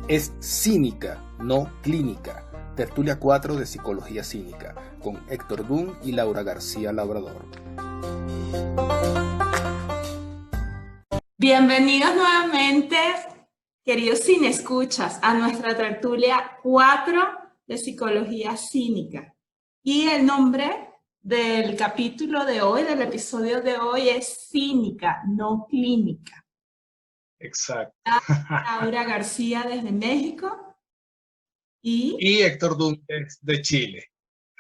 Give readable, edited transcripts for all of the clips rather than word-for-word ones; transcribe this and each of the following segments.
es cínica, no clínica. Tertulia 4 de Psicología Cínica, con Héctor Dunn y Laura García Labrador. Bienvenidos nuevamente, queridos cineescuchas, a nuestra tertulia 4 de Psicología Cínica. Y el nombre del capítulo de hoy, del episodio de hoy, es Cínica, no clínica. Exacto. Laura García desde México y Héctor Dunn de Chile.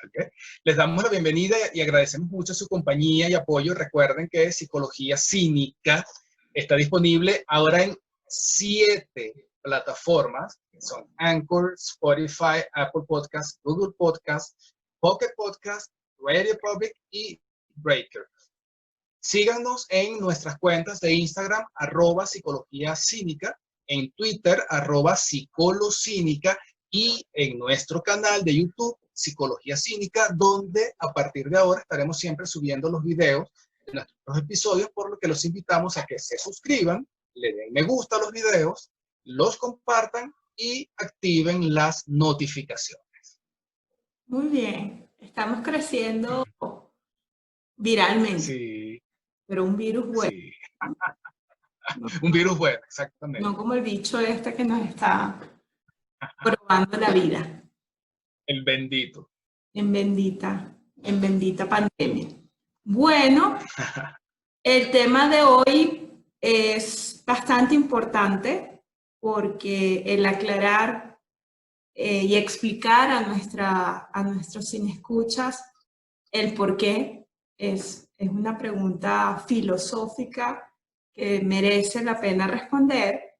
¿Okay? Les damos la bienvenida y agradecemos mucho su compañía y apoyo. Recuerden que Psicología Cínica está disponible ahora en 7 plataformas, que son Anchor, Spotify, Apple Podcasts, Google Podcasts, Pocket Podcasts, Radio Public y Breaker. Síganos en nuestras cuentas de Instagram, @Psicología Cínica, en Twitter, @Psicolocínica, y en nuestro canal de YouTube, Psicología Cínica, donde a partir de ahora estaremos siempre subiendo los videos de nuestros episodios, por lo que los invitamos a que se suscriban, le den me gusta a los videos, los compartan y activen las notificaciones. Muy bien, estamos creciendo viralmente, Sí, pero un virus bueno. sí. Un virus bueno, exactamente. No como el bicho este que nos está probando la vida. El bendito. En bendita pandemia. Bueno, el tema de hoy es bastante importante porque el aclarar y explicar a nuestros cineescuchas el por qué es una pregunta filosófica que merece la pena responder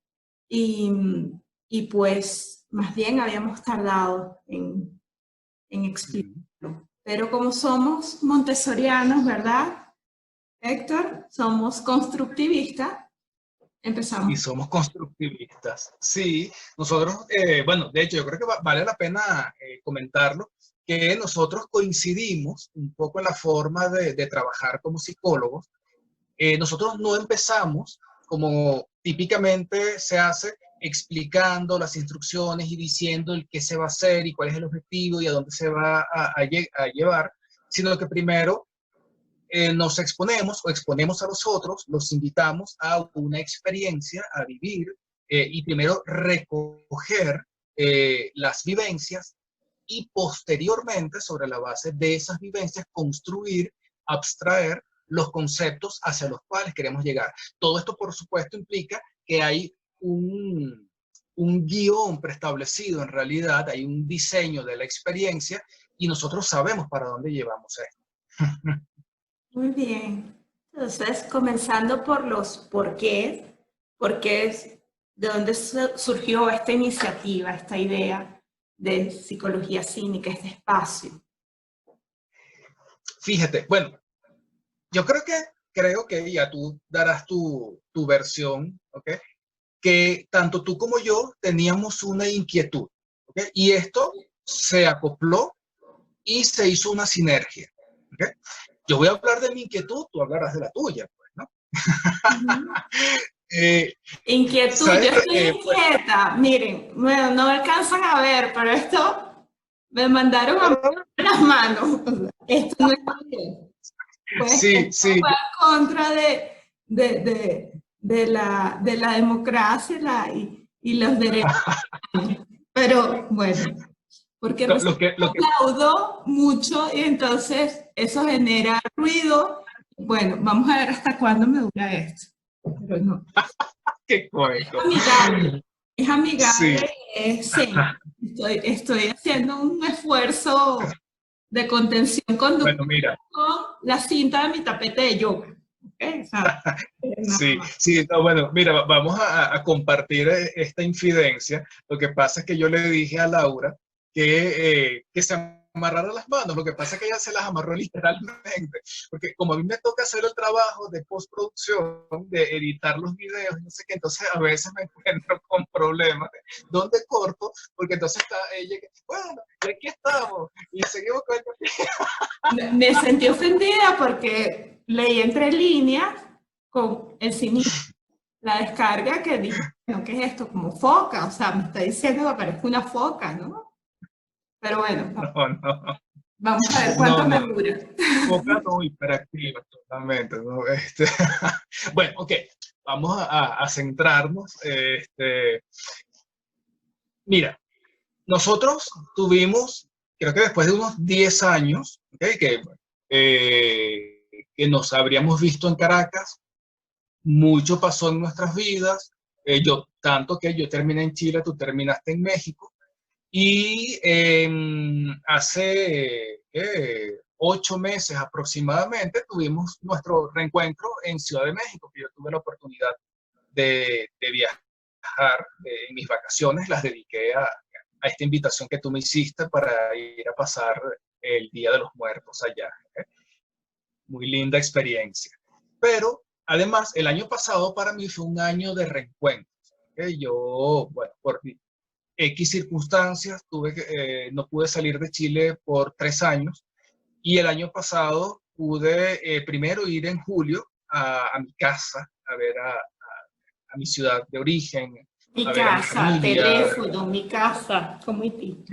y pues más bien habíamos tardado en explicarlo. Pero como somos montessorianos, ¿verdad, Héctor? Somos constructivistas. Empezamos. Y somos constructivistas. Sí, nosotros, bueno, de hecho yo creo que vale la pena comentarlo, que nosotros coincidimos un poco en la forma de trabajar como psicólogos. Nosotros no empezamos como típicamente se hace, explicando las instrucciones y diciendo el qué se va a hacer y cuál es el objetivo y a dónde se va a llevar, sino que primero nos exponemos o exponemos a los otros, los invitamos a una experiencia, a vivir y primero recoger las vivencias y posteriormente, sobre la base de esas vivencias, construir, abstraer los conceptos hacia los cuales queremos llegar. Todo esto, por supuesto, implica que hay un guión preestablecido en realidad, hay un diseño de la experiencia y nosotros sabemos para dónde llevamos esto. Muy bien. Entonces, comenzando por los porqués, de dónde surgió esta iniciativa, esta idea de Psicología Cínica, este espacio. Fíjate, bueno, yo creo que ya tú darás tu versión, ¿ok? Que tanto tú como yo teníamos una inquietud, ¿ok? Y esto se acopló y se hizo una sinergia, ¿ok? Yo voy a hablar de mi inquietud, tú hablarás de la tuya, pues, ¿no? Inquietud, ¿sabes? yo estoy inquieta. Miren, bueno, no alcanzan a ver, pero esto me mandaron a las manos. Esto no está bien. Pues sí, esto sí. va en contra de la democracia y los derechos. Pero bueno, porque Lo que aplaudo mucho y entonces eso genera ruido. Bueno, vamos a ver hasta cuándo me dura esto. Pero no. qué cuento. Es amigable, Sí. estoy haciendo un esfuerzo de contención conductual Bueno, mira. con la cinta de mi tapete de yoga. ¿Okay? O sea, sí, sí, no, bueno, mira, vamos a compartir esta infidencia. Lo que pasa es que yo le dije a Laura que se amarrara las manos. Lo que pasa es que ella se las amarró literalmente, porque como a mí me toca hacer el trabajo de postproducción, de editar los videos, no sé qué, entonces a veces me encuentro con problemas. ¿Dónde corto? Porque entonces está ella que, bueno, y aquí estamos, y seguimos con el... Me sentí ofendida porque leí entre líneas con el cinismo. la descarga que dije, no, ¿qué es esto? Como foca, o sea, me está diciendo que parezco una foca, ¿no? Pero bueno, No, no, vamos a ver cuánto no, me no. dura. Boca no hiperactiva totalmente, ¿no? Bueno, ok, vamos a centrarnos. Mira, nosotros tuvimos, creo que después de unos 10 años, ¿ok? Que nos habríamos visto en Caracas, mucho pasó en nuestras vidas, tanto que yo terminé en Chile, tú terminaste en México, y hace 8 meses aproximadamente tuvimos nuestro reencuentro en Ciudad de México, que yo tuve la oportunidad de viajar en mis vacaciones, las dediqué a esta invitación que tú me hiciste para ir a pasar el Día de los Muertos allá. Muy linda experiencia. Pero además, el año pasado para mí fue un año de reencuentro. Yo, bueno, por X circunstancias, no pude salir de Chile por 3 años y el año pasado pude primero ir en julio a mi casa, a ver a mi ciudad de origen, Mi a ver a mi casa, familia, teléfono, mi casa, como y ti.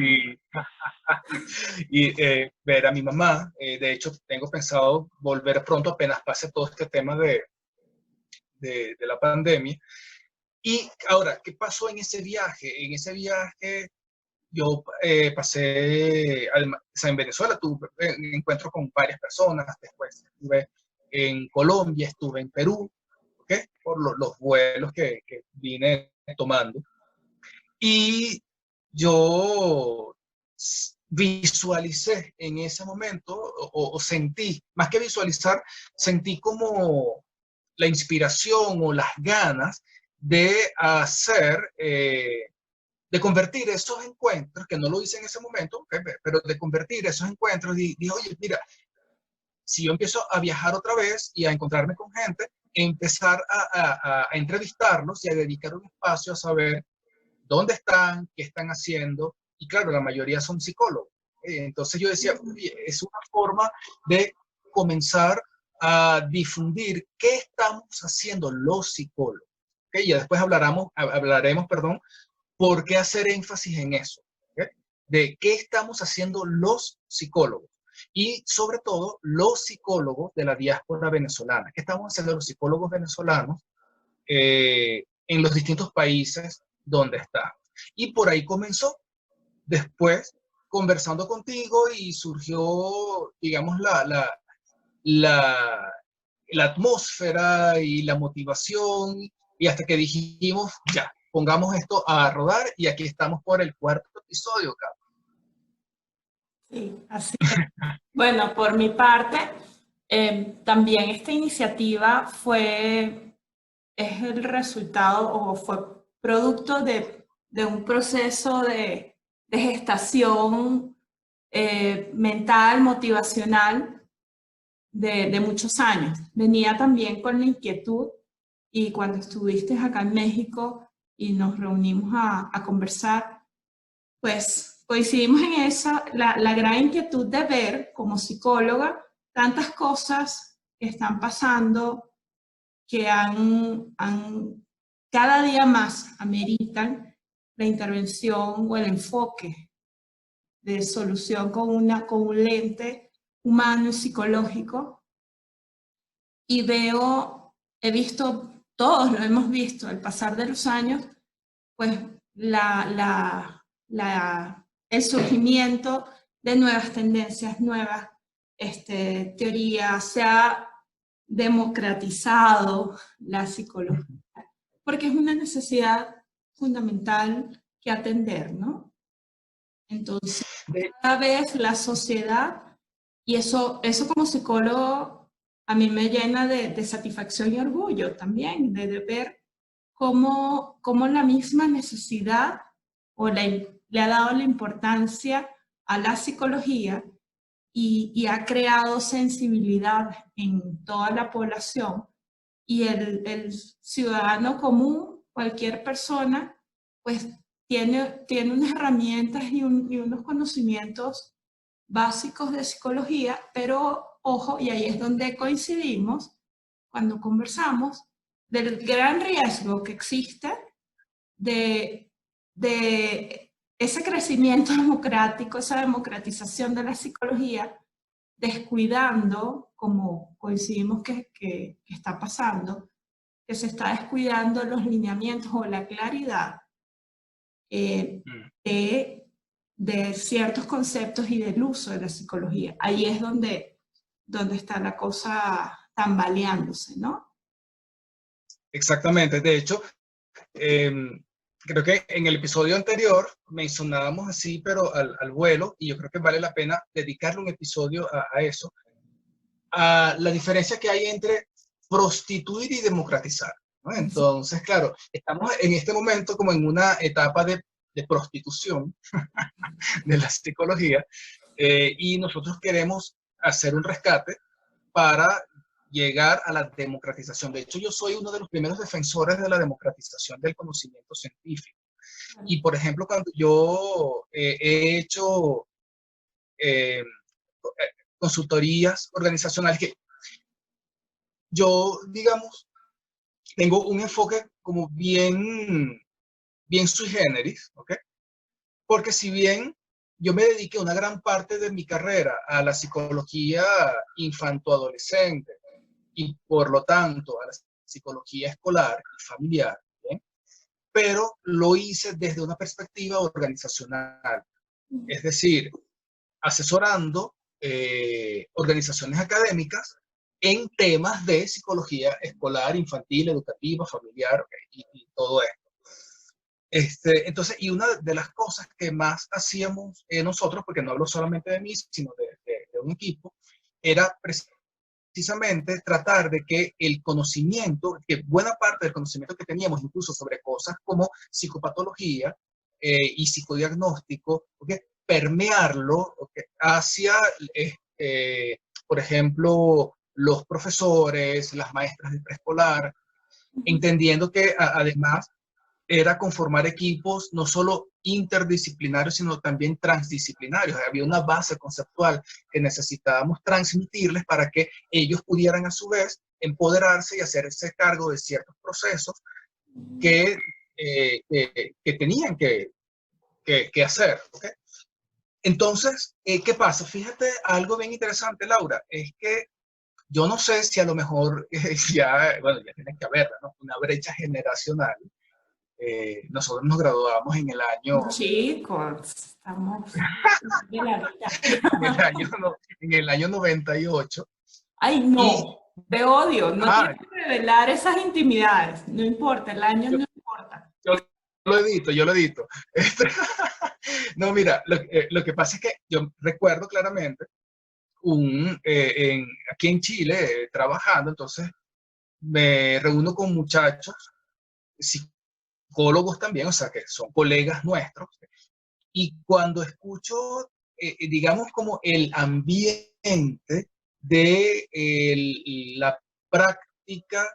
y, y ver a mi mamá. De hecho, tengo pensado volver pronto apenas pase todo este tema de la pandemia. Y ahora, ¿qué pasó en ese viaje? En ese viaje yo pasé, además, o sea, en Venezuela tuve encuentro con varias personas, después estuve en Colombia, estuve en Perú, ¿okay? Por los vuelos que vine tomando. Y yo visualicé en ese momento, o sentí, más que visualizar, sentí como la inspiración o las ganas de hacer, de convertir esos encuentros, que no lo hice en ese momento, okay, pero de convertir esos encuentros, dije, oye, mira, si yo empiezo a viajar otra vez y a encontrarme con gente, empezar a entrevistarlos y a dedicar un espacio a saber dónde están, qué están haciendo, y claro, la mayoría son psicólogos. Entonces yo decía, es una forma de comenzar a difundir qué estamos haciendo los psicólogos. ¿Okay? Y después hablaremos, perdón, por qué hacer énfasis en eso, ¿okay? De qué estamos haciendo los psicólogos y sobre todo los psicólogos de la diáspora venezolana. ¿Qué estamos haciendo los psicólogos venezolanos en los distintos países donde está? Y por ahí comenzó. Después, conversando contigo y surgió, digamos, la, la atmósfera y la motivación, y hasta que dijimos, ya, pongamos esto a rodar y aquí estamos por el cuarto episodio, Carlos. Sí, así es. Bueno, por mi parte, también esta iniciativa es el resultado o fue producto de un proceso de gestación mental, motivacional de muchos años. Venía también con la inquietud y cuando estuviste acá en México y nos reunimos a conversar, pues coincidimos en esa, la gran inquietud de ver como psicóloga tantas cosas que están pasando que cada día más ameritan la intervención o el enfoque de solución con un lente humano y psicológico. Y he visto, todos lo hemos visto al pasar de los años, pues el surgimiento de nuevas tendencias, nuevas teorías, se ha democratizado la psicología, porque es una necesidad fundamental que atender, ¿no? Entonces, cada vez la sociedad, y eso como psicólogo a mí me llena de satisfacción y orgullo también, de ver cómo la misma necesidad le ha dado la importancia a la psicología y ha creado sensibilidad en toda la población, y el ciudadano común, cualquier persona, pues tiene unas herramientas y unos conocimientos básicos de psicología, pero ojo, y ahí es donde coincidimos cuando conversamos, del gran riesgo que existe de ese crecimiento democrático, esa democratización de la psicología, descuidando, como coincidimos que está pasando, que se está descuidando los lineamientos o la claridad de ciertos conceptos y del uso de la psicología. Ahí es donde está la cosa tambaleándose, ¿no? Exactamente. De hecho, creo que en el episodio anterior mencionábamos así, pero al vuelo, y yo creo que vale la pena dedicarle un episodio a eso, a la diferencia que hay entre prostituir y democratizar, ¿no? Entonces, claro, estamos en este momento como en una etapa de prostitución de la psicología, y nosotros queremos hacer un rescate para llegar a la democratización. De hecho, yo soy uno de los primeros defensores de la democratización del conocimiento científico. Y, por ejemplo, cuando yo he hecho consultorías organizacionales, que yo, digamos, tengo un enfoque como bien sui generis, ¿ok? Porque si bien yo me dediqué una gran parte de mi carrera a la psicología infanto-adolescente y por lo tanto a la psicología escolar y familiar, ¿bien? Pero lo hice desde una perspectiva organizacional, es decir, asesorando organizaciones académicas en temas de psicología escolar, infantil, educativa, familiar, okay, y todo esto. Entonces, y una de las cosas que más hacíamos nosotros, porque no hablo solamente de mí, sino de un equipo, era precisamente tratar de que el conocimiento, que buena parte del conocimiento que teníamos, incluso sobre cosas como psicopatología y psicodiagnóstico, ¿okay?, permearlo, ¿okay?, hacia, por ejemplo, los profesores, las maestras de preescolar, entendiendo que además era conformar equipos no solo interdisciplinarios, sino también transdisciplinarios. Había una base conceptual que necesitábamos transmitirles para que ellos pudieran a su vez empoderarse y hacerse cargo de ciertos procesos que tenían que hacer. ¿Okay? Entonces, ¿qué pasa? Fíjate, algo bien interesante, Laura, es que yo no sé si a lo mejor ya tiene que haber, ¿no?, una brecha generacional. Nosotros nos graduamos en el año... Chicos, estamos de la vida. en el año 98. Ay, no, te odio. No tienes que revelar esas intimidades. No importa, el año no importa. Yo lo edito. No, mira, lo que pasa es que yo recuerdo claramente aquí en Chile trabajando, entonces me reúno con muchachos, psicólogos también, o sea, que son colegas nuestros, y cuando escucho, digamos, como el ambiente de la práctica,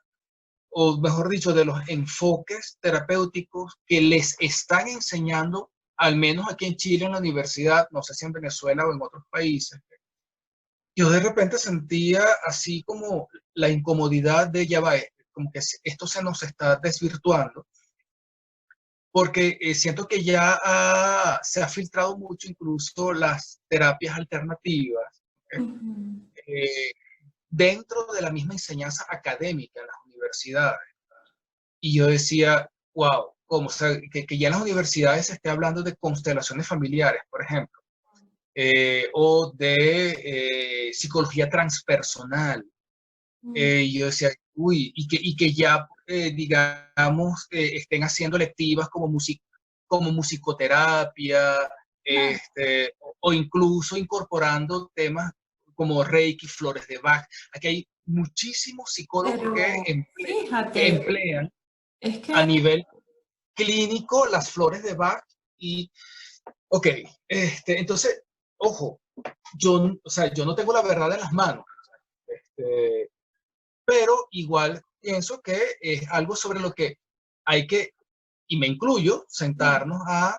o mejor dicho, de los enfoques terapéuticos que les están enseñando, al menos aquí en Chile en la universidad, no sé si en Venezuela o en otros países, yo de repente sentía así como la incomodidad de ya va, como que esto se nos está desvirtuando, porque siento que ya se ha filtrado mucho incluso las terapias alternativas dentro de la misma enseñanza académica en las universidades. Y yo decía, wow, ¿cómo? O sea, que ya en las universidades se esté hablando de constelaciones familiares, por ejemplo, o de psicología transpersonal. Y yo decía, uy, y que ya, digamos, estén haciendo electivas como musicoterapia, o incluso incorporando temas como Reiki, flores de Bach. Aquí hay muchísimos psicólogos que emplean a nivel clínico las flores de Bach. Y, ok, entonces, ojo, yo no tengo la verdad en las manos. Pero igual pienso que es algo sobre lo que hay que, y me incluyo, sentarnos a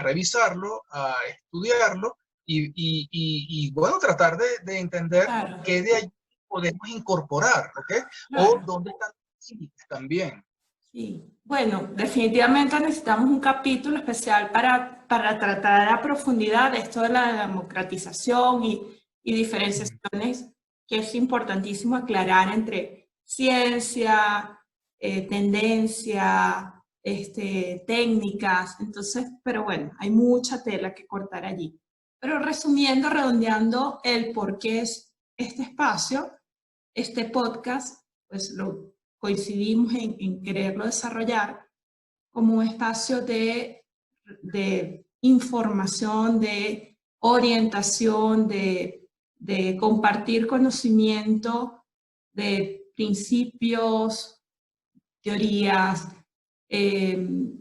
revisarlo, a estudiarlo y bueno, tratar de entender qué de allí podemos incorporar, ¿ok? Claro. O dónde están cínicas también. Sí. Bueno, definitivamente necesitamos un capítulo especial para tratar a profundidad esto de la democratización y diferenciaciones, que es importantísimo aclarar entre ciencia, tendencia, técnicas. Entonces, pero bueno, hay mucha tela que cortar allí. Pero resumiendo, redondeando el por qué es este espacio, este podcast, pues coincidimos en quererlo desarrollar como un espacio de información, de orientación, de compartir conocimiento de principios, teorías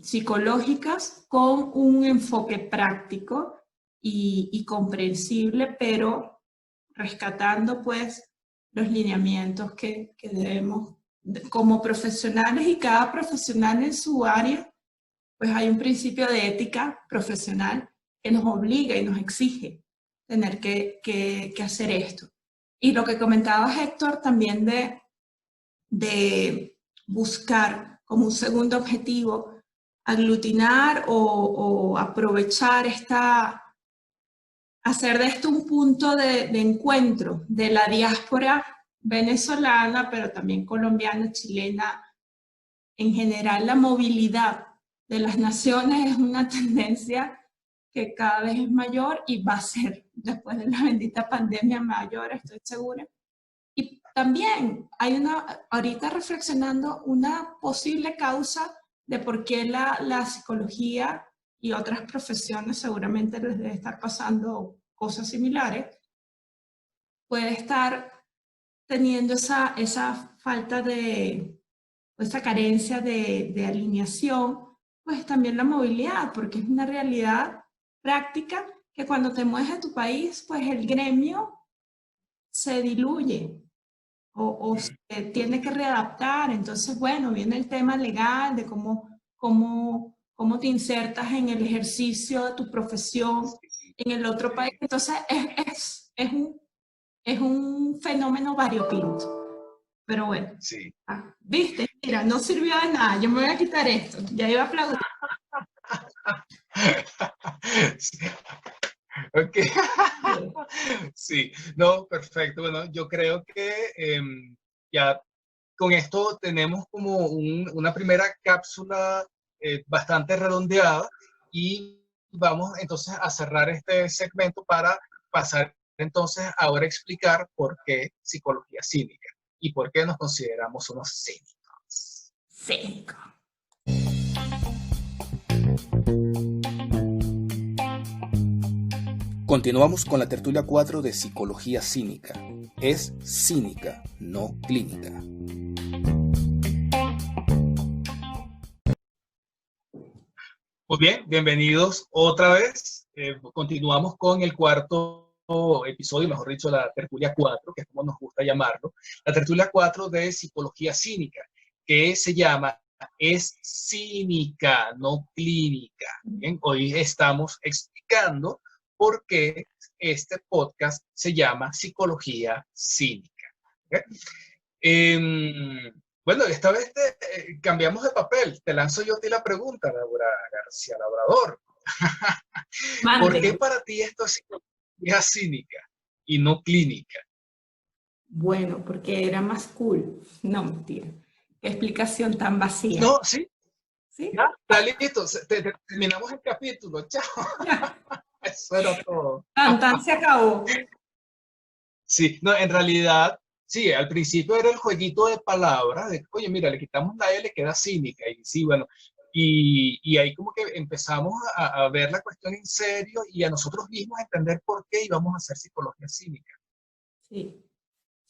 psicológicas con un enfoque práctico y comprensible, pero rescatando pues los lineamientos que debemos como profesionales, y cada profesional en su área, pues hay un principio de ética profesional que nos obliga y nos exige tener que hacer esto. Y lo que comentabas, Héctor, también de buscar como un segundo objetivo aglutinar o aprovechar hacer de esto un punto de encuentro de la diáspora venezolana, pero también colombiana, chilena. En general, la movilidad de las naciones es una tendencia que cada vez es mayor y va a ser, después de la bendita pandemia, mayor, estoy segura. Y también hay ahorita reflexionando, una posible causa de por qué la psicología y otras profesiones seguramente les debe estar pasando cosas similares, puede estar teniendo esa falta esa carencia de alineación, pues también la movilidad, porque es una realidad práctica que cuando te mueves a tu país, pues el gremio se diluye o se tiene que readaptar. Entonces, bueno, viene el tema legal de cómo te insertas en el ejercicio de tu profesión en el otro país. Entonces, es un fenómeno variopinto. Pero bueno, Sí. viste, mira, no sirvió de nada. Yo me voy a quitar esto. Ya iba a aplaudir. Sí. Ok. Sí, no, perfecto. Bueno, yo creo que ya con esto tenemos como una primera cápsula bastante redondeada y vamos entonces a cerrar este segmento para pasar entonces ahora a explicar por qué psicología cínica y por qué nos consideramos unos cínicos. Cínico. Continuamos con la tertulia 4 de Psicología Cínica. Es cínica, no clínica. Muy bien, bienvenidos otra vez. Continuamos con el cuarto episodio, mejor dicho, la tertulia 4, que es como nos gusta llamarlo. La tertulia 4 de Psicología Cínica, que se llama Es cínica, no clínica. Bien, hoy estamos explicando por qué este podcast se llama Psicología Cínica. Bueno, esta vez cambiamos de papel. Te lanzo yo a ti la pregunta, Laura García Labrador. ¿Por qué para ti esto es psicología cínica y no clínica? Bueno, porque era más cool. No, mentira. Qué explicación tan vacía. No, sí. ¿Sí? Ya, está listo. Terminamos el capítulo. Chao. Eso era todo. Tan se acabó. Sí, no, en realidad, sí, al principio era el jueguito de palabras, de, oye, mira, le quitamos la L, queda cínica, y sí, bueno, y ahí como que empezamos a ver la cuestión en serio y a nosotros mismos a entender por qué íbamos a hacer psicología cínica. Sí.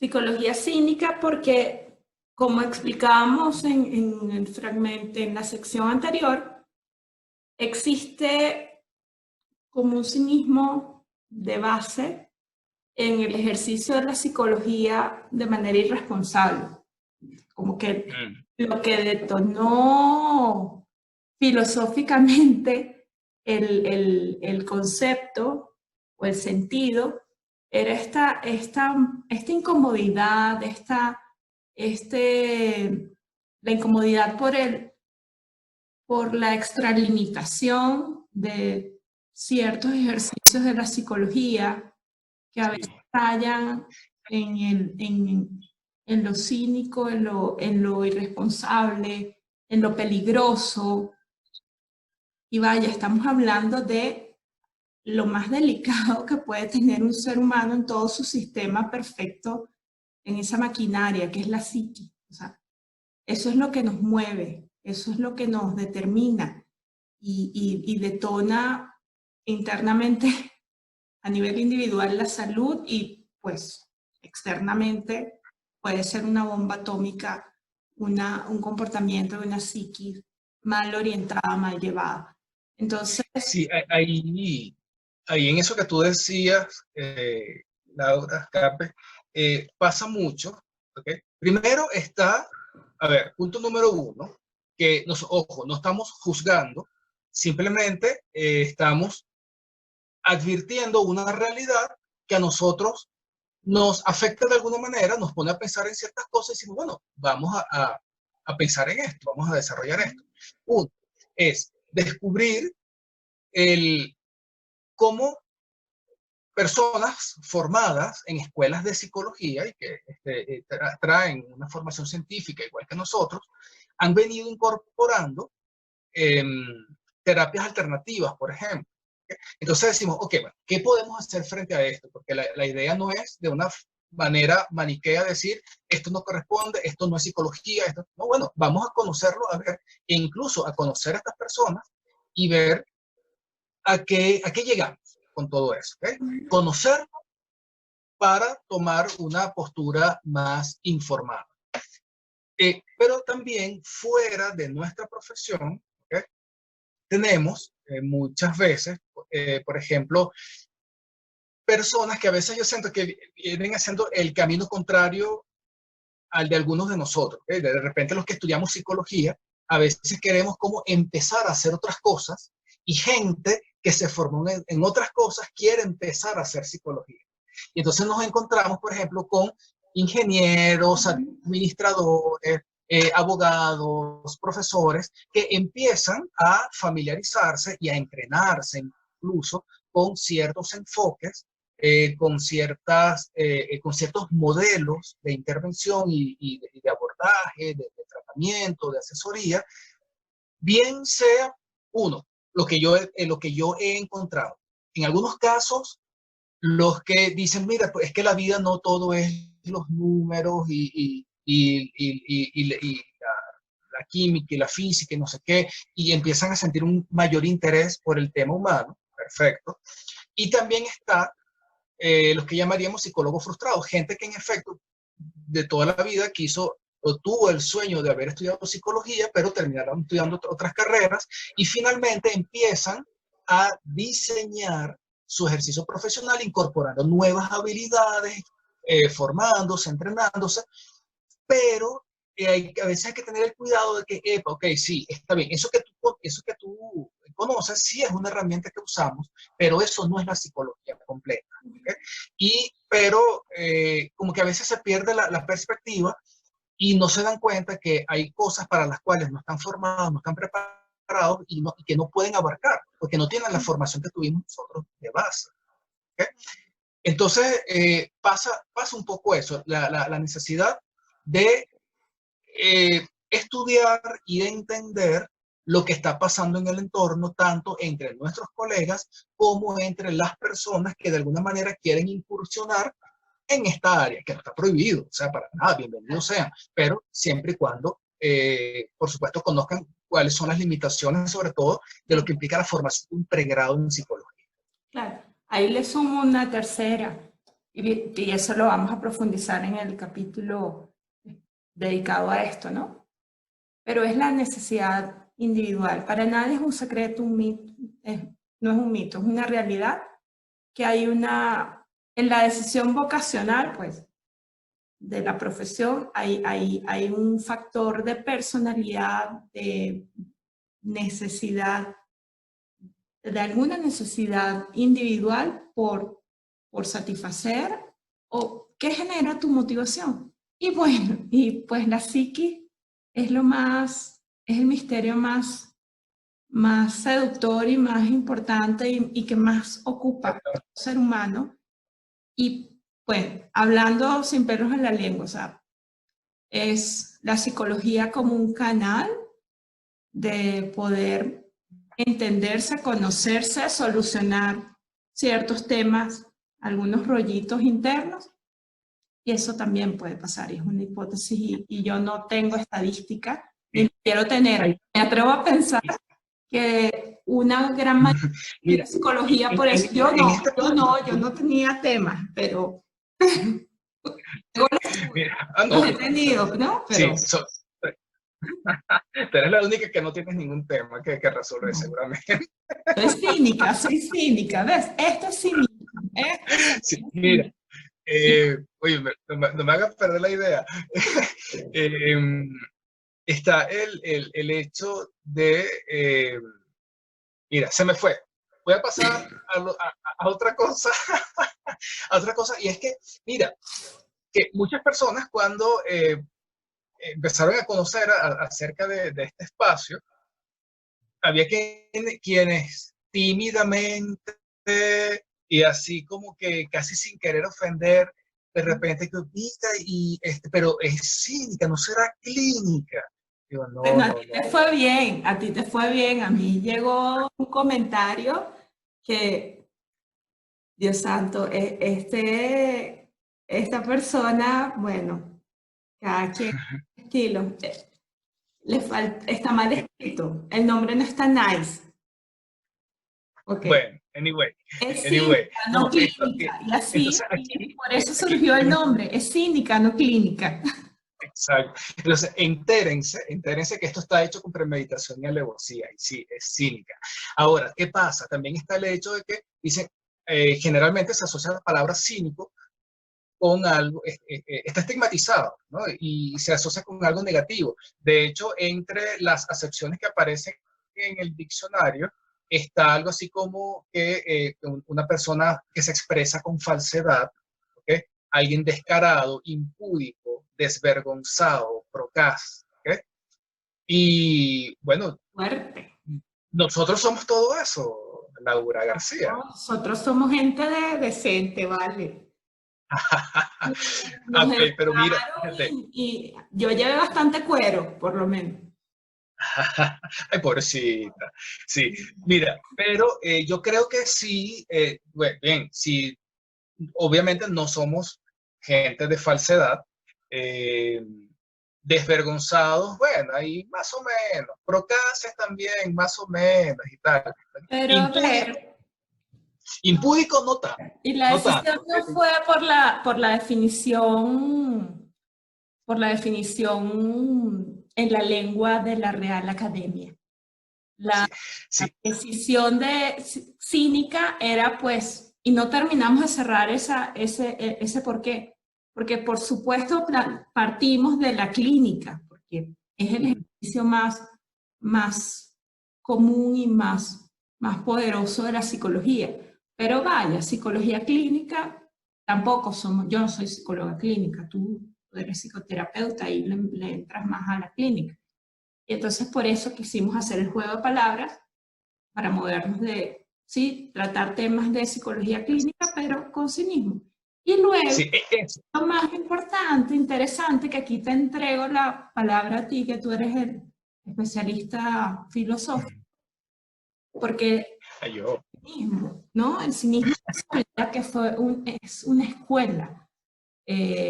Psicología cínica porque, como explicábamos en el fragmento, en la sección anterior, existe como un cinismo de base en el ejercicio de la psicología de manera irresponsable. Como que lo que detonó filosóficamente el concepto o el sentido era esta incomodidad, este la incomodidad por la extralimitación de ciertos ejercicios de la psicología que a veces fallan en lo cínico, en lo irresponsable, en lo peligroso. Y vaya, estamos hablando de lo más delicado que puede tener un ser humano en todo su sistema perfecto, en esa maquinaria que es la psique. O sea, eso es lo que nos mueve, eso es lo que nos determina y detona internamente a nivel individual la salud y pues externamente puede ser una bomba atómica, un comportamiento de una psiquis mal orientada, mal llevada. Entonces... Sí, ahí en eso que tú decías, Laura Escape, pasa mucho. ¿Okay? Primero está, a ver, punto número uno, que ojo, no estamos juzgando, simplemente estamos advirtiendo una realidad que a nosotros nos afecta de alguna manera, nos pone a pensar en ciertas cosas y decimos, bueno, vamos a pensar en esto, vamos a desarrollar esto. Uno es descubrir cómo personas formadas en escuelas de psicología y que traen una formación científica igual que nosotros, han venido incorporando terapias alternativas, por ejemplo. Entonces decimos, ok, bueno, ¿qué podemos hacer frente a esto? Porque la idea no es de una manera maniquea decir, esto no corresponde, esto no es psicología, esto no, bueno, vamos a conocerlo, a ver, e incluso a conocer a estas personas y ver a qué llegamos con todo eso. ¿Okay? Conocerlo para tomar una postura más informada. Pero también fuera de nuestra profesión, ¿okay? Tenemos muchas veces, por ejemplo, personas que a veces yo siento que vienen haciendo el camino contrario al de algunos de nosotros. ¿Okay? De repente los que estudiamos psicología, a veces queremos como empezar a hacer otras cosas y gente que se formó en otras cosas quiere empezar a hacer psicología. Y entonces nos encontramos, por ejemplo, con ingenieros, administradores, abogados, profesores, que empiezan a familiarizarse y a entrenarse incluso con ciertos enfoques, con ciertos modelos de intervención y de abordaje, de tratamiento, de asesoría, bien sea uno, lo que yo he encontrado. En algunos casos, los que dicen, mira, pues es que la vida no todo es los números y la química y la física y no sé qué, y empiezan a sentir un mayor interés por el tema humano, perfecto. Y también está los que llamaríamos psicólogos frustrados, gente que en efecto de toda la vida quiso o tuvo el sueño de haber estudiado psicología, pero terminaron estudiando otras carreras y finalmente empiezan a diseñar su ejercicio profesional incorporando nuevas habilidades, formándose, entrenándose, pero a veces hay que tener el cuidado de que, ok, sí, está bien, eso que tú conoces sí es una herramienta que usamos, pero eso no es la psicología completa. ¿Okay? Pero como que a veces se pierde la perspectiva y no se dan cuenta que hay cosas para las cuales no están formados, no están preparados y que no pueden abarcar, porque no tienen la formación que tuvimos nosotros de base. ¿Okay? Entonces pasa un poco eso, la necesidad de estudiar y de entender lo que está pasando en el entorno, tanto entre nuestros colegas como entre las personas que de alguna manera quieren incursionar en esta área, que no está prohibido, o sea, para nada, bienvenidos sean, pero siempre y cuando, por supuesto, conozcan cuáles son las limitaciones, sobre todo, de lo que implica la formación de un pregrado en psicología. Claro, ahí le sumo una tercera, y eso lo vamos a profundizar en el capítulo dedicado a esto, ¿no? Pero es la necesidad individual. Para nadie es un secreto, un mito, no es un mito, es una realidad que hay en la decisión vocacional, pues, de la profesión, hay un factor de personalidad, de necesidad, de alguna necesidad individual por satisfacer, o qué genera tu motivación. Y bueno, y pues la psiquis es el misterio más seductor y más importante y que más ocupa al ser humano. Y pues, hablando sin pelos en la lengua, o sea, es la psicología como un canal de poder entenderse, conocerse, solucionar ciertos temas, algunos rollitos internos, y eso también puede pasar, y es una hipótesis, y yo no tengo estadística, ni quiero tener. Me atrevo a pensar que una gran mayoría de psicología, por eso yo no tenía temas, pero los he tenido, ¿no? Pero, sí, tú eres la única que no tienes ningún tema que resolver, seguramente. soy cínica, ¿ves? Esto es cínica. Sí, mira, oye, no me hagas perder la idea. Está el hecho de, mira, se me fue. Voy a pasar a otra cosa, a otra cosa, y es que, mira, que muchas personas cuando empezaron a conocer acerca de este espacio, había quienes tímidamente y así como que casi sin querer ofender, de repente que pero es cínica, no será clínica. Digo, no, Bueno, no, a ti te fue bien, a ti te fue bien. A mí llegó un comentario que, Dios santo, esta persona, bueno, cada quien estilo, está mal escrito. El nombre no está nice. Okay. Bueno, anyway, Es anyway, cínica, no no, clínica. Y así, entonces aquí, por eso surgió el nombre. Es cínica, no clínica. exacto. Entonces, entérense que esto está hecho con premeditación y alevosía, y sí, es cínica. Ahora, ¿qué pasa? También está el hecho de que, dicen, generalmente se asocia la palabra cínico con algo, está estigmatizado, ¿no? Y se asocia con algo negativo. De hecho, entre las acepciones que aparecen en el diccionario, está algo así como que una persona que se expresa con falsedad, ¿okay? Alguien descarado, impúdico, desvergonzado, procaz, ¿okay? Y bueno, Fuerte. nosotros somos todo eso, Laura García. Nosotros somos gente decente, ¿vale? Nos Ok, pero mira, educaron fíjate. y yo llevé bastante cuero, por lo menos. Ay, pobrecita. Sí, mira, pero yo creo que sí, bueno, bien, sí, obviamente no somos gente de falsedad, eh, desvergonzados, bueno, ahí más o menos, procaces también, más o menos y tal. Pero a Impúdico, ver, impúdico no tanto, y la no decisión tanto. no fue por la definición en la lengua de la Real Academia. La Sí, sí. decisión de cínica era pues, y no terminamos de cerrar ese por qué. Porque por supuesto partimos de la clínica, porque es el ejercicio más común y más poderoso de la psicología. Pero vaya, psicología clínica, tampoco somos, yo no soy psicóloga clínica, tú eres psicoterapeuta y le entras más a la clínica. Y entonces por eso quisimos hacer el juego de palabras para movernos de, sí, tratar temas de psicología clínica, pero con cinismo. Y luego, Sí, lo más importante, interesante, que aquí te entrego la palabra a ti, que tú eres el especialista filosófico, porque yo. el cinismo, ¿no? El cinismo que es una escuela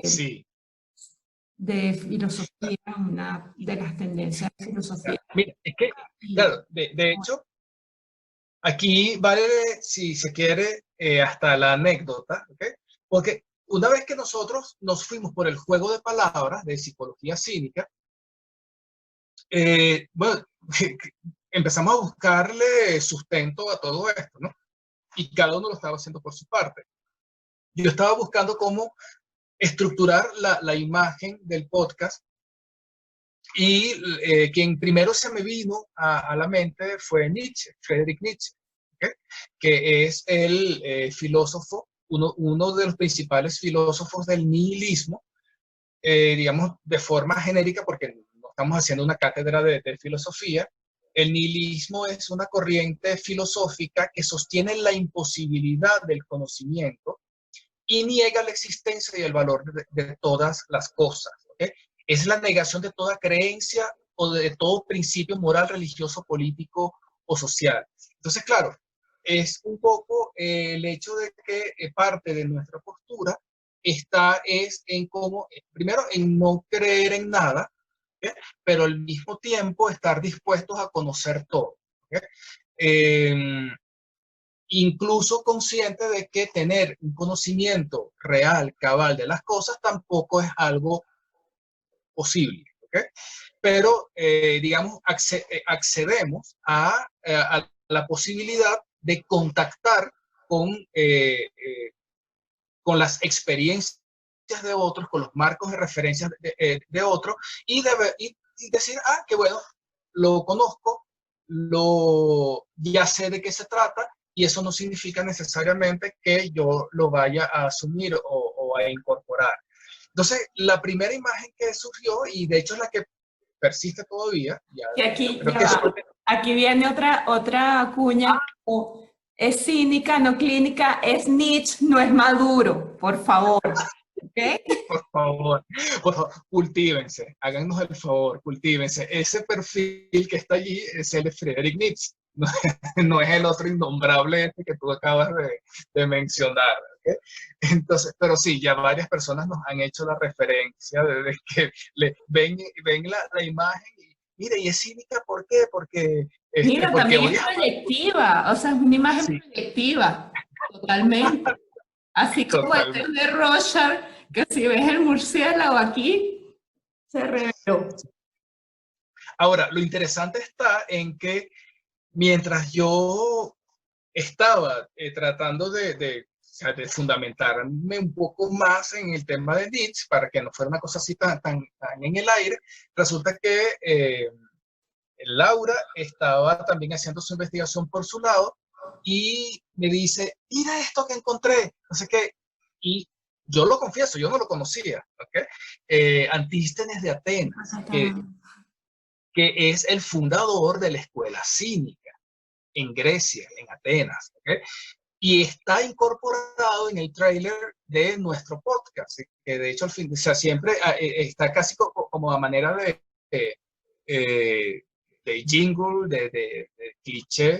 Sí. de filosofía, una de las tendencias de filosofía. Mira, es que, claro, de hecho, aquí vale, si se quiere, hasta la anécdota, ¿okay? Porque una vez que nosotros nos fuimos por el juego de palabras de psicología cínica, bueno, empezamos a buscarle sustento a todo esto, ¿no? Y cada uno lo estaba haciendo por su parte. Yo estaba buscando cómo estructurar la imagen del podcast y quien primero se me vino a la mente fue Nietzsche, Friedrich Nietzsche, ¿okay? Que es el filósofo, uno de los principales filósofos del nihilismo, digamos de forma genérica, porque no estamos haciendo una cátedra de filosofía. El nihilismo es una corriente filosófica que sostiene la imposibilidad del conocimiento y niega la existencia y el valor de todas las cosas. ¿Okay? Es la negación de toda creencia o de todo principio moral, religioso, político o social. Entonces, claro, es un poco el hecho de que parte de nuestra postura es en cómo, primero, en no creer en nada, ¿okay? Pero al mismo tiempo estar dispuestos a conocer todo. ¿Okay? Incluso consciente de que tener un conocimiento real, cabal de las cosas tampoco es algo posible. ¿Okay? Pero, digamos, accedemos a la posibilidad de contactar con las experiencias de otros, con los marcos de referencia de otros, y decir, qué bueno, lo conozco, ya sé de qué se trata, y eso no significa necesariamente que yo lo vaya a asumir o a incorporar. Entonces, la primera imagen que surgió, y de hecho es la que persiste todavía, y aquí viene otra cuña, es cínica, no clínica, es Nietzsche, no es Maduro, por favor. ¿Okay? Por favor, cultívense, háganos el favor, cultívense. Ese perfil que está allí es el de Friedrich Nietzsche, no es el otro innombrable este que tú acabas de mencionar. ¿Okay? Entonces, pero sí, ya varias personas nos han hecho la referencia de que ven la imagen y mira, y es cínica, ¿por qué? Porque mira, también es proyectiva, o sea, es una imagen proyectiva, totalmente. Así como el de Rorschach, que si ves el murciélago aquí, se reveló. Ahora, lo interesante está en que mientras yo estaba tratando de fundamentarme un poco más en el tema de Nietzsche, para que no fuera una cosa así tan en el aire, resulta que Laura estaba también haciendo su investigación por su lado y me dice, mira esto que encontré, no sé qué, y yo lo confieso, yo no lo conocía, ¿okay? Antístenes de Atenas, que es el fundador de la escuela cínica en Grecia, en Atenas, ¿okay? Y está incorporado en el tráiler de nuestro podcast, que de hecho al fin, o sea, siempre está casi como a manera de jingle, de cliché,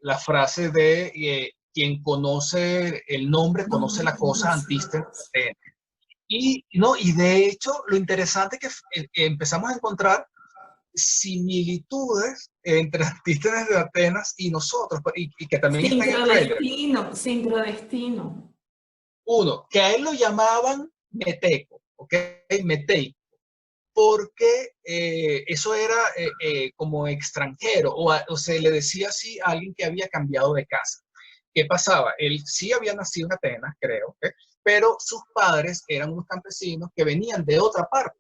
la frase de quien conoce el nombre, conoce la cosa, Antístenes de Atenas. Y de hecho, lo interesante es que empezamos a encontrar similitudes entre Antístenes de Atenas y nosotros, y que también está en el trailer. Sincrodestino. Uno, que a él lo llamaban meteco, ¿ok? Meteico, porque eso era como extranjero, o se le decía así a alguien que había cambiado de casa. ¿Qué pasaba? Él sí había nacido en Atenas, creo, ¿okay? Pero sus padres eran unos campesinos que venían de otra parte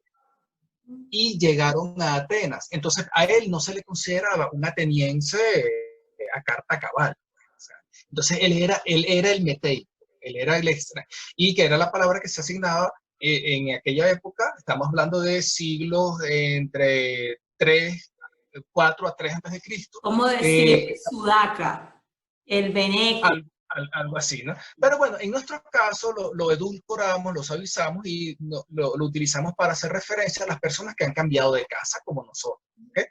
y llegaron a Atenas. Entonces a él no se le consideraba un ateniense a carta cabal. O sea, entonces él era el meteico, él era el extra, y que era la palabra que se asignaba en aquella época. Estamos hablando de siglos entre 4 a 3 antes de Cristo. ¿Cómo decir sudaca? El veneco. Algo así, ¿no? Pero bueno, en nuestro caso lo edulcoramos, lo suavizamos y lo utilizamos para hacer referencia a las personas que han cambiado de casa, como nosotros. ¿Okay?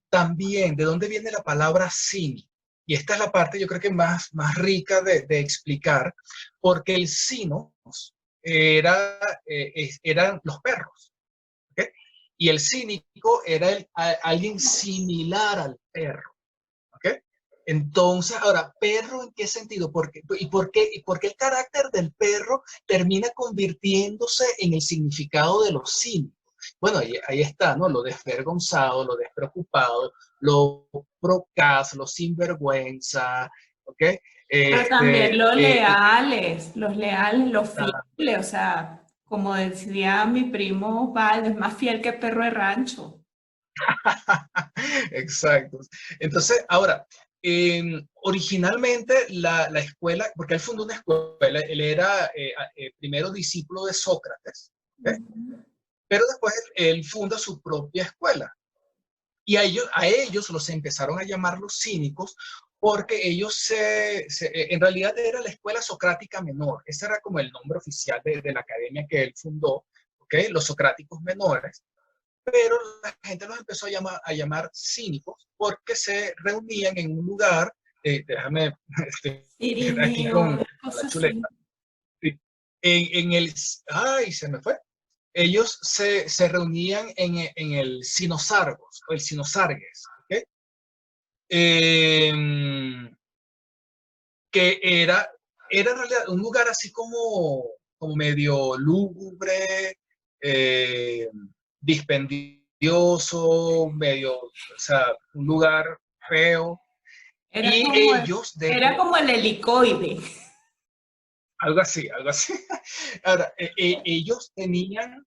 También, ¿de dónde viene la palabra cínico? Y esta es la parte, yo creo que más rica de explicar, porque el cinos eran los perros. ¿Okay? Y el cínico era alguien similar al perro. ¿Okay? Entonces, ahora, ¿perro en qué sentido? ¿Por qué el carácter del perro termina convirtiéndose en el significado de los cínicos? Bueno, ahí está, ¿no? Lo desvergonzado, lo despreocupado, lo procaz, lo sinvergüenza, ¿ok? Pero también los leales, los fieles, o sea, como decía mi primo Valdo, es más fiel que perro de rancho. Exacto. Entonces, ahora, originalmente la escuela, porque él fundó una escuela, él era primero discípulo de Sócrates, ¿okay? Pero después él funda su propia escuela. Y a ellos los empezaron a llamar los cínicos porque ellos en realidad era la Escuela Socrática Menor. Ese era como el nombre oficial de la academia que él fundó, ¿okay? Los Socráticos Menores. Pero la gente los empezó a llamar cínicos porque se reunían en un lugar, déjame, aquí con la chuleta, ay, se me fue. Ellos se reunían en el Sinosargos, o el Sinosargues, ¿okay? Que era en realidad un lugar así como medio lúgubre, dispendioso, medio, o sea, un lugar feo. Era como el helicoide. Algo así, algo así. Ahora, ellos tenían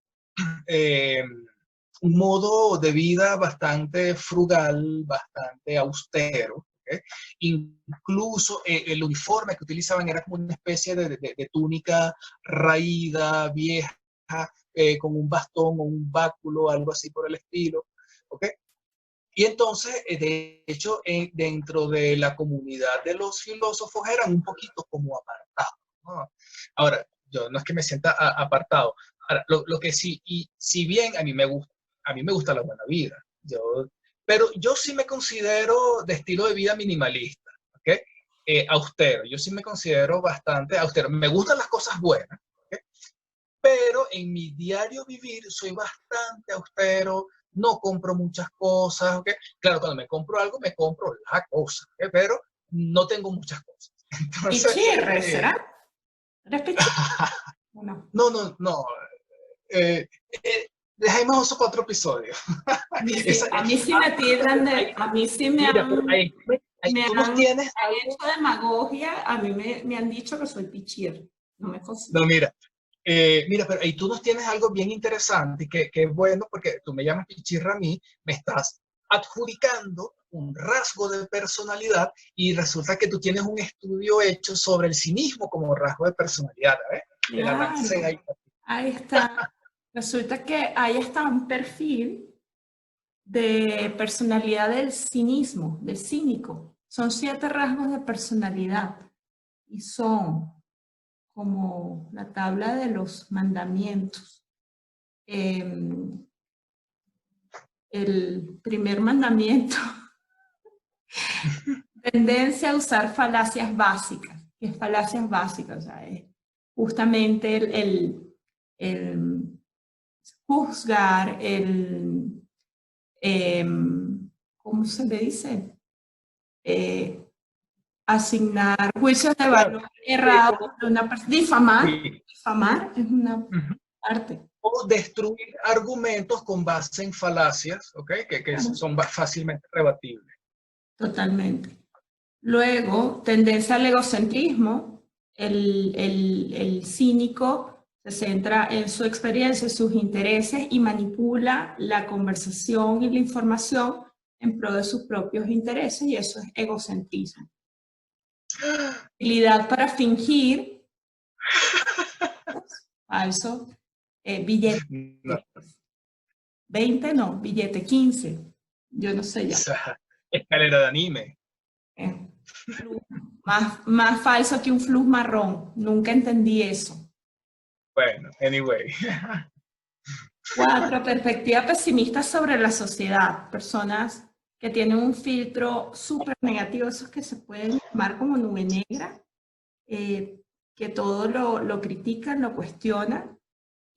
un modo de vida bastante frugal, bastante austero. ¿Okay? Incluso el uniforme que utilizaban era como una especie de túnica raída, vieja, con un bastón o un báculo, algo así por el estilo. ¿Okay? Y entonces, de hecho, dentro de la comunidad de los filósofos eran un poquito como apartados, ¿no? Ahora, yo no es que me sienta apartado. Ahora, lo que sí, y si bien a mí me gusta la buena vida, pero yo sí me considero de estilo de vida minimalista, ¿ok? Austero, yo sí me considero bastante austero. Me gustan las cosas buenas, ¿ok? Pero en mi diario vivir soy bastante austero, no compro muchas cosas, ¿ok? Claro, cuando me compro algo, me compro la cosa, ¿ok? Pero no tengo muchas cosas. Entonces, ¿Pichirre, será? ¿Eres pichirre? No. No. Dejemos eso para otro episodio. Sí, a mí sí me tiran de... A mí sí me mira, han... ahí tú nos tienes algo hecho demagogia, a mí me han dicho que soy pichirre. No me considero. No, mira, pero ahí tú nos tienes algo bien interesante, que es bueno porque tú me llamas pichirra a mí, me estás adjudicando un rasgo de personalidad y resulta que tú tienes un estudio hecho sobre el cinismo como rasgo de personalidad, ¿ves? Te la lancé ahí. Ahí está. Resulta que ahí está un perfil de personalidad del cinismo, del cínico. Son 7 rasgos de personalidad y son como la tabla de los mandamientos. El primer mandamiento, tendencia a usar falacias básicas. ¿Qué es falacias básicas? O sea, es justamente el juzgar, ¿cómo se le dice? Asignar juicios de valor errados a una persona. Difamar es una parte. O destruir argumentos con base en falacias, ¿ok? Que son fácilmente rebatibles. Totalmente. Luego, tendencia al egocentrismo. El cínico se centra en su experiencia, sus intereses y manipula la conversación y la información en pro de sus propios intereses, y eso es egocentrismo. Habilidad para fingir. Falso. Billete. No. 20 no, billete 15. Yo no sé ya. Escalera de anime. Más falso que un flux marrón. Nunca entendí eso. Bueno, anyway. 4, perspectiva pesimista sobre la sociedad. Personas que tienen un filtro súper negativo, esos que se pueden llamar como nube negra, que todo lo critican, lo cuestionan,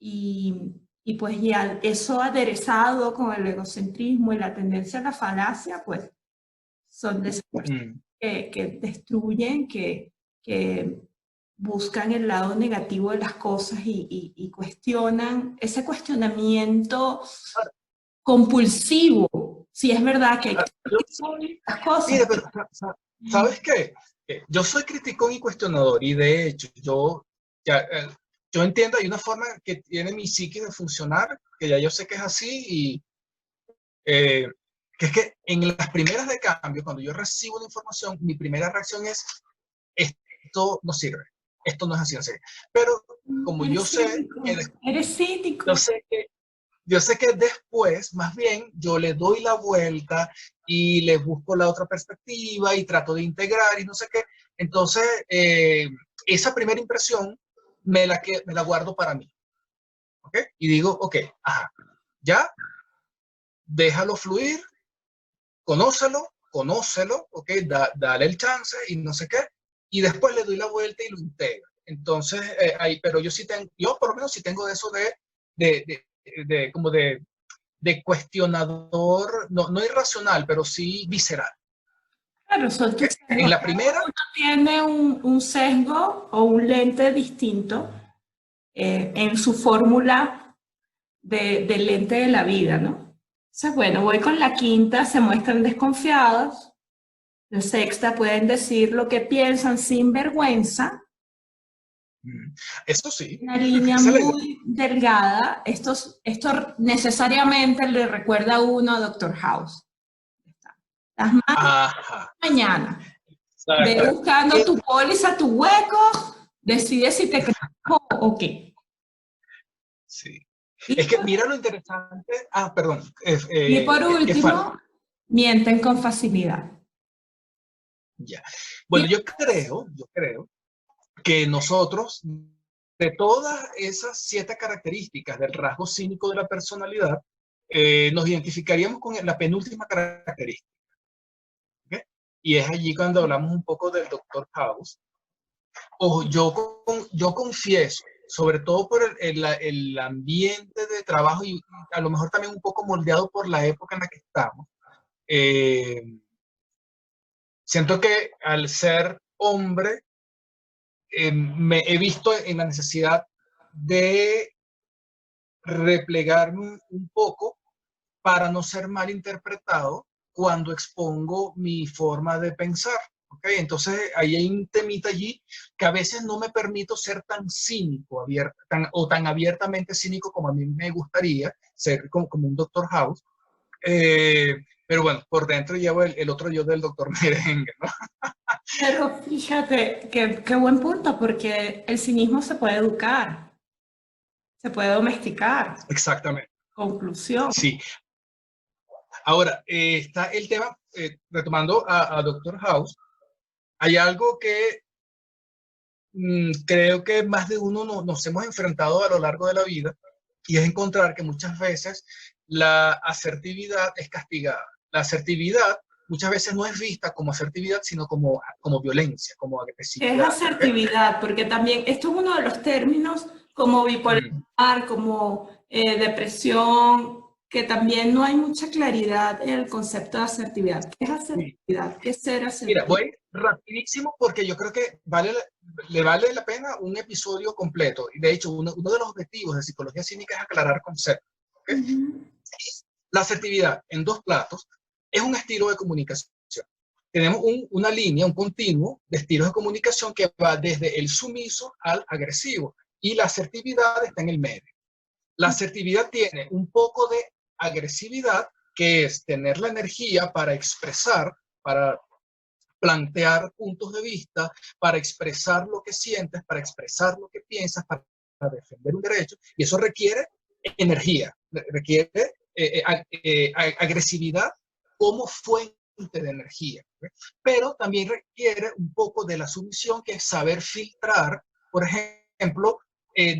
y pues ya eso aderezado con el egocentrismo y la tendencia a la falacia, pues son de esas personas que destruyen, que buscan el lado negativo de las cosas y cuestionan ese cuestionamiento compulsivo. Si es verdad que hay que las cosas. Mira, pero ¿sabes qué? Yo soy criticón y cuestionador, y de hecho yo entiendo, hay una forma que tiene mi psique de funcionar, que ya yo sé que es así, y que es que en las primeras de cambio, cuando yo recibo la información, mi primera reacción es, esto no sirve, esto no es así, no sé. Pero como yo sé... Eres cínico. Yo sé que Yo sé que después, más bien, yo le doy la vuelta y le busco la otra perspectiva y trato de integrar y no sé qué. Entonces, esa primera impresión me la guardo para mí. ¿Ok? Y digo, ok, ajá, ya, déjalo fluir, conócelo, ok, dale el chance y no sé qué. Y después le doy la vuelta y lo integro. Entonces, pero yo por lo menos sí tengo eso de, como de cuestionador, no irracional, pero sí visceral. Claro, son tus ¿Okay? En sesgos. la primera, Uno tiene un sesgo o un lente distinto en su fórmula del lente de la vida, ¿no? Entonces, bueno, voy con la quinta, se muestran desconfiados. La sexta pueden decir lo que piensan sin vergüenza. esto sí, Una línea esa es la idea. muy delgada. Esto necesariamente le recuerda a uno a Doctor House. Las manos Ajá, mañana. Ve exacto. buscando tu póliza, tu hueco, decide si te crees o qué. Sí. Y Es que mira lo interesante. Perdón. y por ¿Qué falta? último, mienten con facilidad. Ya. Y Bueno, yo creo que nosotros, de todas esas 7 características del rasgo cínico de la personalidad, nos identificaríamos con la penúltima característica. ¿Okay? Y es allí cuando hablamos un poco del Doctor House. Ojo, yo confieso, sobre todo por el ambiente de trabajo y a lo mejor también un poco moldeado por la época en la que estamos, eh, siento que al ser hombre, me he visto en la necesidad de replegarme un poco para no ser mal interpretado cuando expongo mi forma de pensar. ¿Okay? Entonces, ahí hay un temita allí que a veces no me permito ser tan cínico o tan abiertamente cínico como a mí me gustaría ser como un Doctor House. Pero bueno, por dentro llevo el otro yo del Doctor Merengue, ¿no? pero fíjate, qué buen punto, porque el cinismo se puede educar, se puede domesticar. Exactamente. Conclusión. Sí. Ahora, está el tema, retomando a Doctor House, hay algo que creo que más de uno nos hemos enfrentado a lo largo de la vida y es encontrar que muchas veces la asertividad es castigada. La asertividad muchas veces no es vista como asertividad, sino como violencia, como Es agresividad. ¿Okay? asertividad, porque también esto es uno de los términos como bipolar, como depresión, que también no hay mucha claridad en el concepto de asertividad. ¿Qué es asertividad? ¿Qué es ser Mira, asertivo? voy rapidísimo porque yo creo que le vale la pena un episodio completo. Y de hecho, uno de los objetivos de psicología cínica es aclarar conceptos. ¿Okay? La asertividad en 2 platos es un estilo de comunicación. Tenemos una línea, un continuo de estilos de comunicación que va desde el sumiso al agresivo y la asertividad está en el medio. La asertividad tiene un poco de agresividad, que es tener la energía para expresar, para plantear puntos de vista, para expresar lo que sientes, para expresar lo que piensas, para defender un derecho, y eso requiere energía, requiere agresividad como fuente de energía, ¿okay? Pero también requiere un poco de la sumisión, que es saber filtrar, por ejemplo,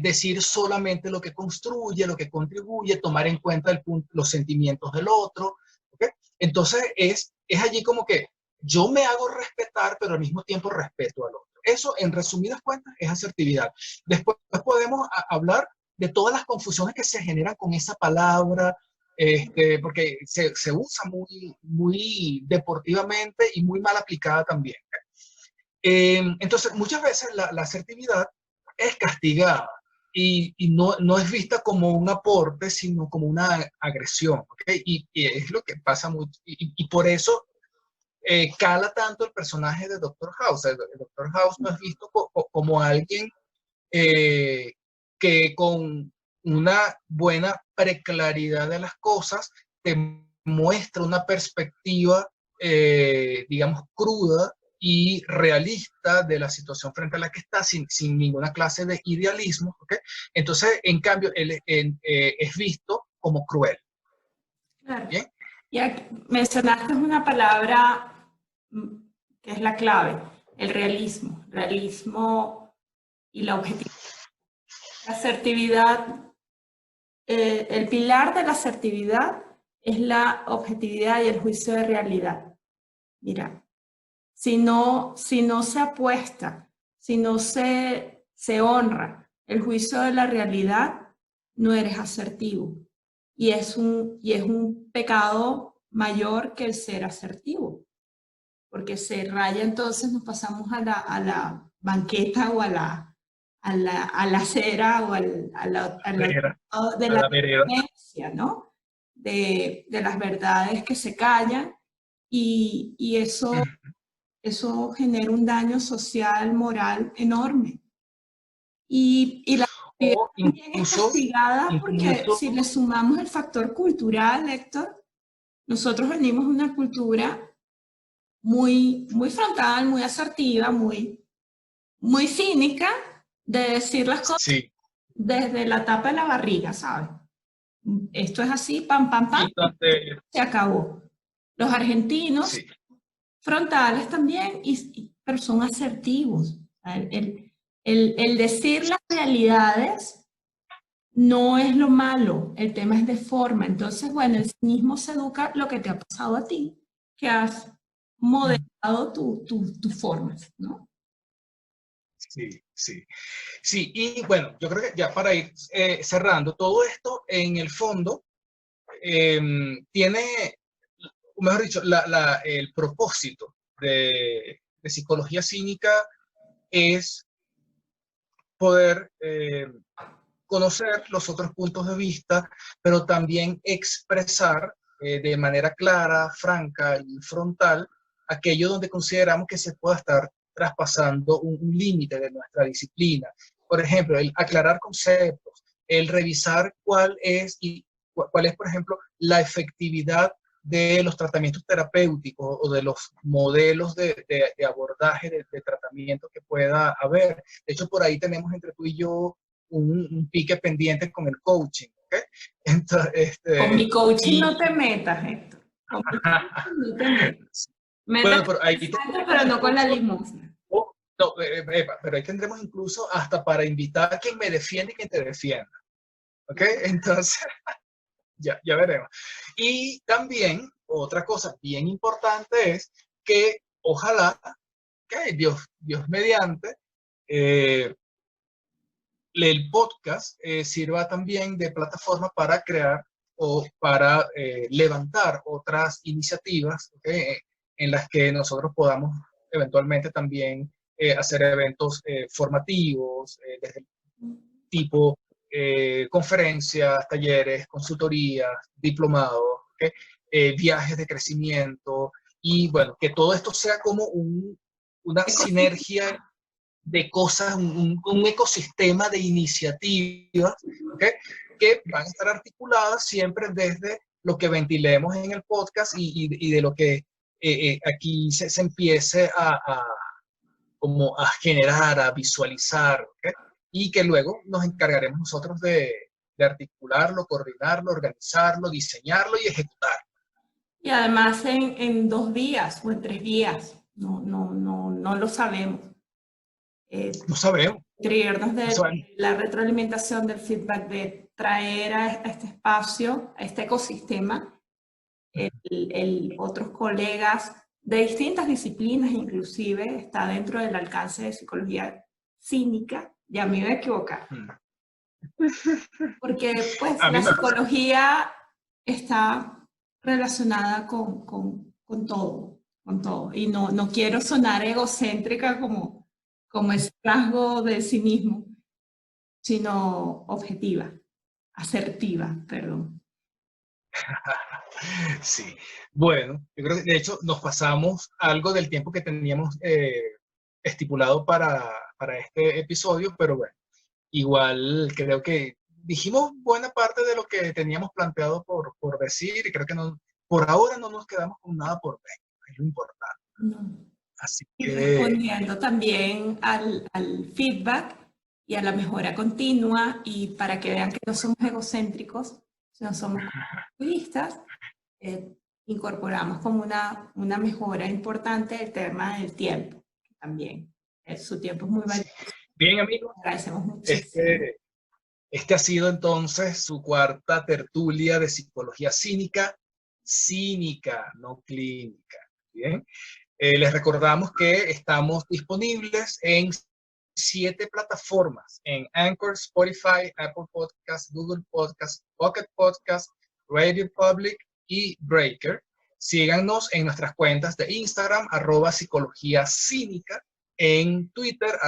decir solamente lo que construye, lo que contribuye, tomar en cuenta los sentimientos del otro. ¿Okay? Entonces es allí como que yo me hago respetar, pero al mismo tiempo respeto al otro. Eso, en resumidas cuentas, es asertividad. Después podemos hablar de todas las confusiones que se generan con esa palabra, porque se usa muy deportivamente y muy mal aplicada también. Entonces, muchas veces la asertividad es castigada y no es vista como un aporte, sino como una agresión. ¿Okay? Y es lo que pasa mucho. Y por eso cala tanto el personaje de Doctor House. El Doctor House no es visto como alguien que con una buena preclaridad de las cosas te muestra una perspectiva, digamos, cruda y realista de la situación frente a la que está, sin ninguna clase de idealismo. ¿Okay? Entonces, en cambio, él es visto como cruel. Claro. ¿Bien? Y aquí mencionaste una palabra que es la clave, el realismo. Realismo y la objetividad. La asertividad, el pilar de la asertividad es la objetividad y el juicio de realidad. Mira, si no se apuesta, si no se honra el juicio de la realidad, no eres asertivo. Y es un pecado mayor que el ser asertivo, porque se raya, entonces nos pasamos a la banqueta o a la acera o de la vereda. creencia, ¿no? De las verdades que se callan y eso genera un daño social, moral enorme. Y la O también es castigada porque si le sumamos el factor cultural, Héctor, nosotros venimos de una cultura muy, muy frontal, muy asertiva, muy cínica de decir las cosas sí. desde la tapa de la barriga, ¿sabes? Esto es así, pam, pam, pam, se acabó. Los argentinos, sí. frontales también, pero son asertivos. El decir las realidades no es lo malo, el tema es de forma. Entonces, bueno, el cinismo se educa lo que te ha pasado a ti, que has modelado tus formas, ¿no? Sí, sí. Sí, y bueno, yo creo que ya para ir cerrando, todo esto en el fondo tiene, mejor dicho, el propósito de psicología cínica es poder conocer los otros puntos de vista, pero también expresar de manera clara, franca y frontal aquello donde consideramos que se pueda estar traspasando un límite de nuestra disciplina. Por ejemplo, el aclarar conceptos, el revisar cuál es, por ejemplo, la efectividad de los tratamientos terapéuticos o de los modelos de abordaje de tratamiento que pueda haber. De hecho, por ahí tenemos entre tú y yo un pique pendiente con el coaching. ¿Okay? Entonces, con mi coaching no te metas, Héctor. Con mi coaching no te metas. Bueno, pero no con la limosna. No, pero ahí tendremos incluso hasta para invitar a quien me defiende y quien te defienda. ¿Ok? Entonces, ya veremos. Y también, otra cosa bien importante es que ojalá, que Dios mediante, el podcast sirva también de plataforma para crear o para levantar otras iniciativas en las que nosotros podamos eventualmente también hacer eventos formativos, desde el tipo conferencias, talleres, consultorías, diplomados, viajes de crecimiento, y bueno, que todo esto sea como una sinergia de cosas, un ecosistema de iniciativas, ¿okay? Que van a estar articuladas siempre desde lo que ventilemos en el podcast y de lo que aquí se empiece como a generar, a visualizar, ¿okay? Y que luego nos encargaremos nosotros de articularlo, coordinarlo, organizarlo, diseñarlo y ejecutarlo. Y además en 2 días o en 3 días, no lo sabemos. No sabemos. Triggernos de la retroalimentación del feedback, de traer a este espacio, a este ecosistema, otros colegas de distintas disciplinas, inclusive está dentro del alcance de psicología cínica, ya me iba a equivocar. Porque pues la psicología está relacionada con todo, y no quiero sonar egocéntrica como ese rasgo del cinismo, sino objetiva, asertiva, perdón. Sí, bueno, yo creo que de hecho nos pasamos algo del tiempo que teníamos estipulado para este episodio, pero bueno, igual creo que dijimos buena parte de lo que teníamos planteado por decir, y creo que por ahora no nos quedamos con nada por ver, es lo importante. No. Así y que... respondiendo también al feedback y a la mejora continua, y para que vean que no somos egocéntricos, no somos juristas, incorporamos como una mejora importante el tema del tiempo, también. Su tiempo es muy valioso. Bien, amigos. Agradecemos muchísimo. Este ha sido entonces su cuarta tertulia de psicología cínica, no clínica. Bien. Les recordamos que estamos disponibles en 7 plataformas, en Anchor, Spotify, Apple Podcasts, Google Podcasts, Pocket Podcasts, Radio Public y Breaker. Síganos en nuestras cuentas de Instagram, @psicología cínica, en Twitter,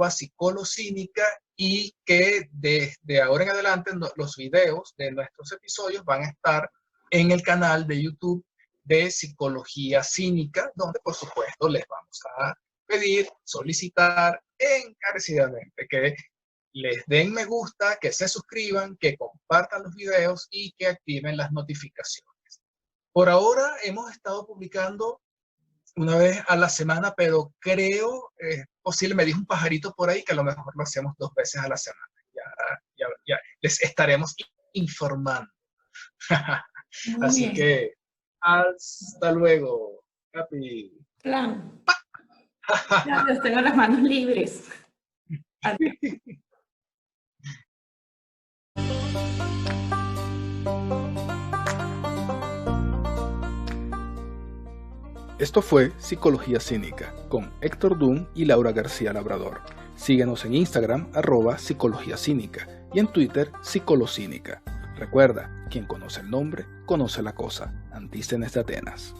@psicolocínica, y que desde ahora en adelante los videos de nuestros episodios van a estar en el canal de YouTube de Psicología Cínica, donde por supuesto les vamos a pedir, solicitar encarecidamente que les den me gusta, que se suscriban, que compartan los videos y que activen las notificaciones. Por ahora hemos estado publicando una vez a la semana, pero creo posible, me dijo un pajarito por ahí que a lo mejor lo hacemos 2 veces a la semana. Ya les estaremos informando. Así que hasta luego. Happy. Plan. Ya tengo las manos libres. Adiós. Esto fue Psicología Cínica con Héctor Dunn y Laura García Labrador. Síguenos en Instagram @psicología cínica y en Twitter psicolocínica. Recuerda, quien conoce el nombre, conoce la cosa. Antístenes de Atenas.